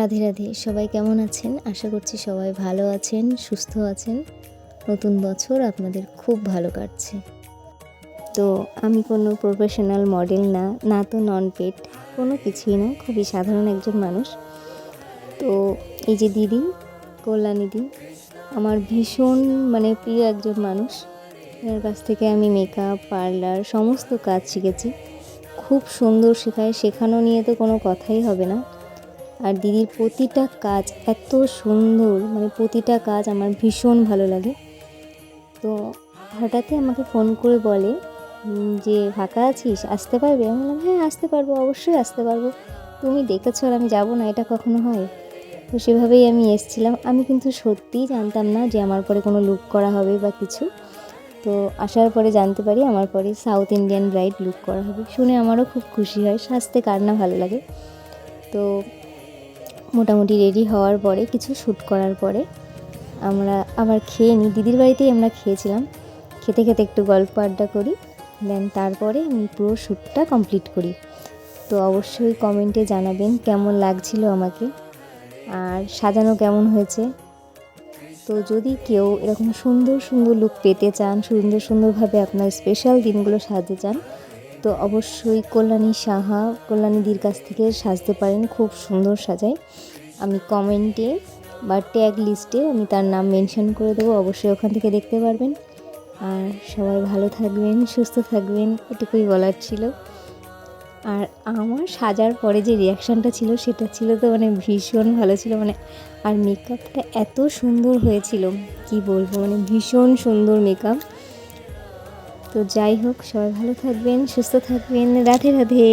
রাধে রাধে। সবাই কেমন আছেন? আশা করছি সবাই ভালো আছেন, সুস্থ আছেন। নতুন বছর আপনাদের খুব ভালো কাটছে। তো আমি কোনো প্রফেশনাল মডেল না তো নন পেড, কোনো কিছুই না, খুবই সাধারণ একজন মানুষ। তো এই যে দিদি, কল্যাণীদি, আমার ভীষণ প্রিয় একজন মানুষ। এর কাছ থেকে আমি মেকআপ, পার্লার সমস্ত কাজ শিখেছি। খুব সুন্দর শেখায়, শেখানো নিয়ে তো কোনো কথাই হবে না। আর দিদির প্রতিটা কাজ এত সুন্দর, প্রতিটা কাজ আমার ভীষণ ভালো লাগে। তো হঠাৎই আমাকে ফোন করে বলে যে ফাঁকা আছিস, আসতে পারবে? আমি বললাম হ্যাঁ আসতে পারবো, অবশ্যই আসতে পারবো। তুমি ডেকেছো আর আমি যাবো না, এটা কখনো হয়? তো সেভাবেই আমি এসেছিলাম। আমি কিন্তু সত্যিই জানতাম না যে আমার পরে কোনো লুক করা হবে বা কিছু। তো আসার পরে জানতে পারি আমার পরে সাউথ ইন্ডিয়ান ব্রাইড লুক করা হবে। শুনে আমারও খুব খুশি হয়, সাজতে কার না ভালো লাগে। তো মোটামুটি রেডি হওয়ার পরে, কিছু শ্যুট করার পরে আমরা আবার খেয়ে নিই। দিদির বাড়িতেই আমরা খেয়েছিলাম। খেতে খেতে একটু গল্প আড্ডা করি, দেন তারপরে আমি পুরো শ্যুটটা কমপ্লিট করি। তো অবশ্যই কমেন্টে জানাবেন কেমন লাগছিল আমাকে, আর সাজানো কেমন হয়েছে। তো যদি কেউ এরকম সুন্দর সুন্দর লুক পেতে চান, সুন্দর সুন্দরভাবে আপনার স্পেশাল দিনগুলো সাজতে চান, তো অবশ্যই কল্যাণীদির কাছ থেকে সাজতে পারেন। খুব সুন্দর সাজায়। আমি কমেন্টে বা ট্যাগ লিস্টে আমি তার নাম মেনশন করে দেবো, অবশ্যই ওখান থেকে দেখতে পারবেন। আর সবাই ভালো থাকবেন, সুস্থ থাকবেন, এটুকুই বলার ছিল। আর আমার সাজার পরে যে রিয়াকশানটা ছিল সেটা ছিল তো ভীষণ ভালো ছিল। আর মেকআপটা এত সুন্দর হয়েছিল, কি বলবো, ভীষণ সুন্দর মেকআপ। তো যাই হোক, সবাই ভালো থাকবেন, সুস্থ থাকবেন। রাধে রাধে।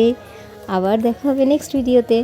আবার দেখা হবে নেক্সট ভিডিওতে।